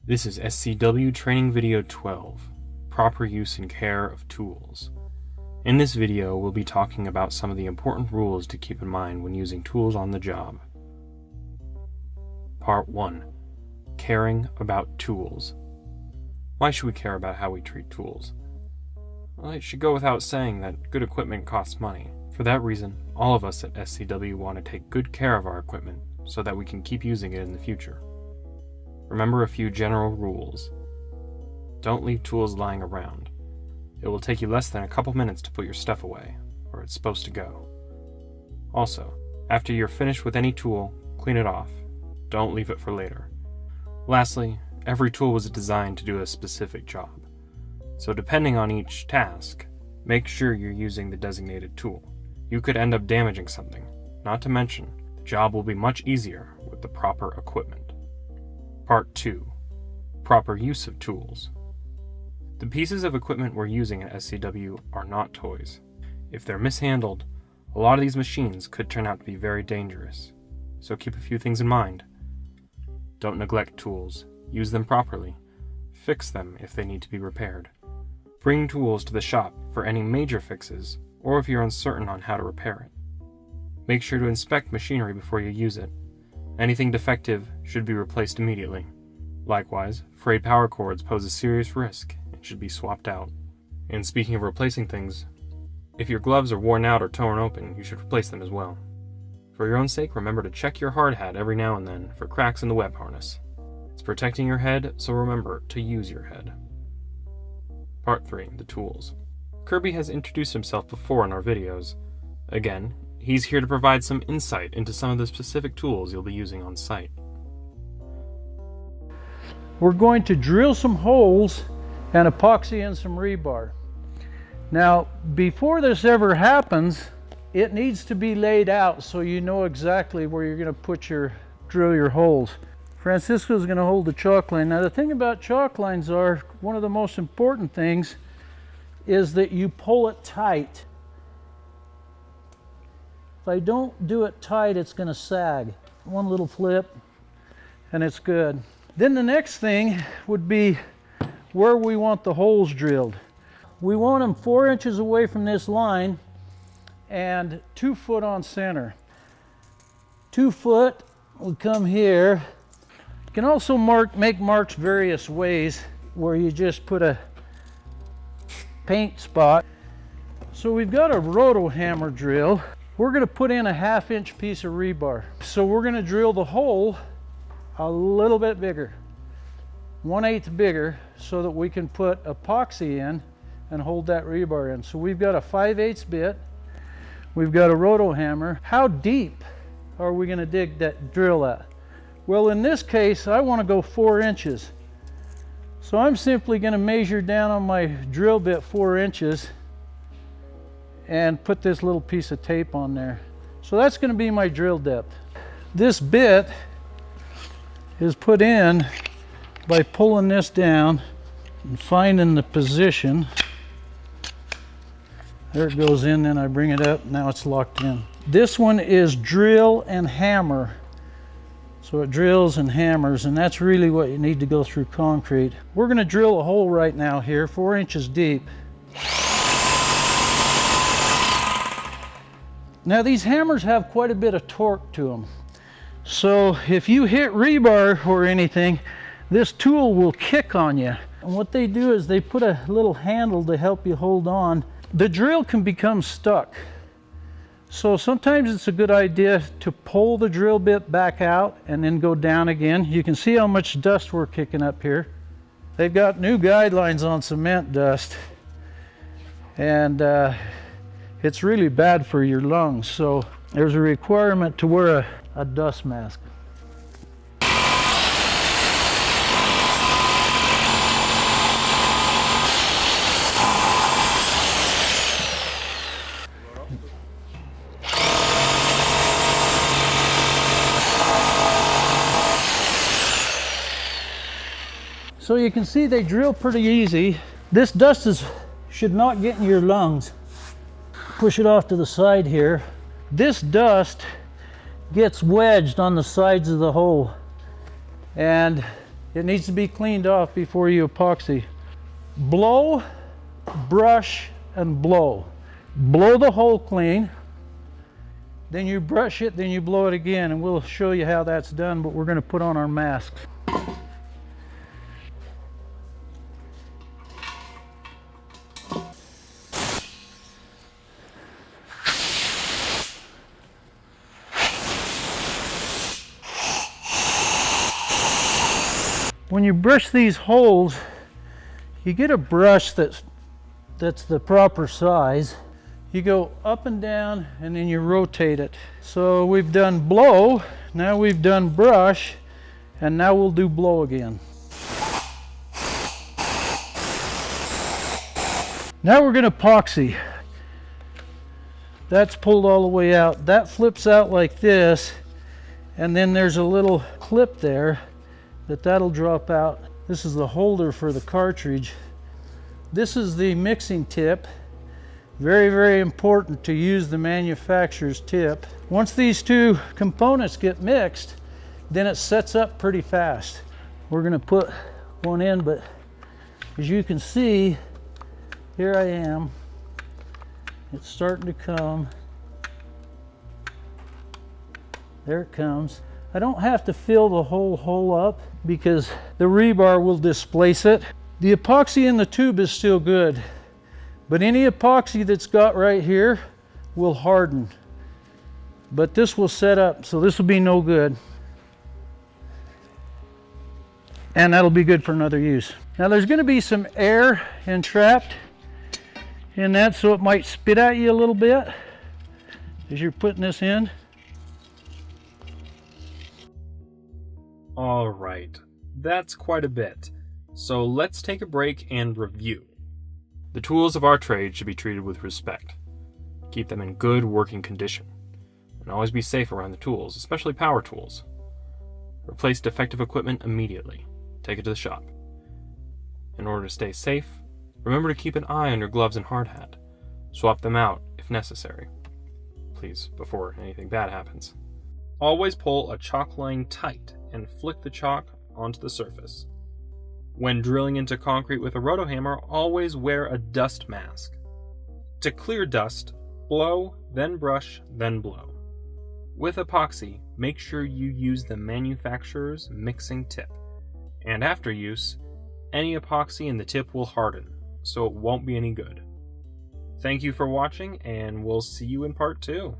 This is SCW Training Video 12, Proper Use and Care of Tools. In this video, we'll be talking about some of the important rules to keep in mind when using tools on the job. Part 1. Caring about tools. Why should we care about how we treat tools? Well, it should go without saying that good equipment costs money. For that reason, all of us at SCW want to take good care of our equipment so that we can keep using it in the future. Remember a few general rules. Don't leave tools lying around. It will take you less than a couple minutes to put your stuff away, where it's supposed to go. Also, after you're finished with any tool, clean it off. Don't leave it for later. Lastly, every tool was designed to do a specific job. So depending on each task, make sure you're using the designated tool. You could end up damaging something. Not to mention, the job will be much easier with the proper equipment. Part 2. Proper use of tools. The pieces of equipment we're using at SCW are not toys. If they're mishandled, a lot of these machines could turn out to be very dangerous. So keep a few things in mind. Don't neglect tools. Use them properly. Fix them if they need to be repaired. Bring tools to the shop for any major fixes, or if you're uncertain on how to repair it. Make sure to inspect machinery before you use it. Anything defective should be replaced immediately. Likewise, frayed power cords pose a serious risk and should be swapped out. And speaking of replacing things, if your gloves are worn out or torn open, you should replace them as well. For your own sake, remember to check your hard hat every now and then for cracks in the web harness. It's protecting your head, so remember to use your head. Part 3. The tools. Kirby has introduced himself before in our videos. Again, he's here to provide some insight into some of the specific tools you'll be using on site. We're going to drill some holes and epoxy in some rebar. Now, before this ever happens, it needs to be laid out so you know exactly where you're going to drill your holes. Francisco's going to hold the chalk line. Now, the thing about chalk lines are, one of the most important things is that you pull it tight. If I don't do it tight, it's going to sag. One little flip, and it's good. Then the next thing would be where we want the holes drilled. We want them 4 inches away from this line and 2 foot on center. 2 foot will come here. You can also make marks various ways, where you just put a paint spot. So we've got a roto hammer drill. We're going to put in a 1/2 inch piece of rebar. So we're going to drill the hole a little bit bigger, 1/8 bigger, so that we can put epoxy in and hold that rebar in. So we've got a 5/8 bit. We've got a roto hammer. How deep are we going to dig that drill at? Well, in this case, I want to go 4 inches. So I'm simply going to measure down on my drill bit 4 inches and put this little piece of tape on there. So that's going to be my drill depth. This bit is put in by pulling this down and finding the position. There it goes in, then I bring it up, now it's locked in. This one is drill and hammer. So it drills and hammers, and that's really what you need to go through concrete. We're going to drill a hole right now here, 4 inches deep. Now these hammers have quite a bit of torque to them. So if you hit rebar or anything, this tool will kick on you. And what they do is they put a little handle to help you hold on. The drill can become stuck. So sometimes it's a good idea to pull the drill bit back out and then go down again. You can see how much dust we're kicking up here. They've got new guidelines on cement dust, and it's really bad for your lungs. So there's a requirement to wear a dust mask. So you can see they drill pretty easy. This dust should not get in your lungs. Push it off to the side here. This dust gets wedged on the sides of the hole, and It needs to be cleaned off before you epoxy. Blow, brush, and blow. Blow the hole clean, then you brush it, then you blow it again, and we'll show you how that's done, but we're going to put on our masks. When you brush these holes, you get a brush that's the proper size. You go up and down and then you rotate it. So we've done blow, now we've done brush, and now we'll do blow again. Now we're going to epoxy. That's pulled all the way out. That flips out like this, and then there's a little clip there that'll drop out. This is the holder for the cartridge. This is the mixing tip. Very, very important to use the manufacturer's tip. Once these two components get mixed, then it sets up pretty fast. We're going to put one in, but as you can see, here I am. It's starting to come. There it comes. I don't have to fill the whole hole up because the rebar will displace it. The epoxy in the tube is still good, but any epoxy that's got right here will harden. But this will set up, so this will be no good. And that'll be good for another use. Now there's going to be some air entrapped in that, so it might spit at you a little bit as you're putting this in. All right, that's quite a bit. So let's take a break and review. The tools of our trade should be treated with respect. Keep them in good working condition. And always be safe around the tools, especially power tools. Replace defective equipment immediately. Take it to the shop. In order to stay safe, remember to keep an eye on your gloves and hard hat. Swap them out if necessary. Please, before anything bad happens. Always pull a chalk line tight and flick the chalk onto the surface. When drilling into concrete with a rotohammer, always wear a dust mask. To clear dust, blow, then brush, then blow. With epoxy, make sure you use the manufacturer's mixing tip. And after use, any epoxy in the tip will harden, so it won't be any good. Thank you for watching, and we'll see you in part 2.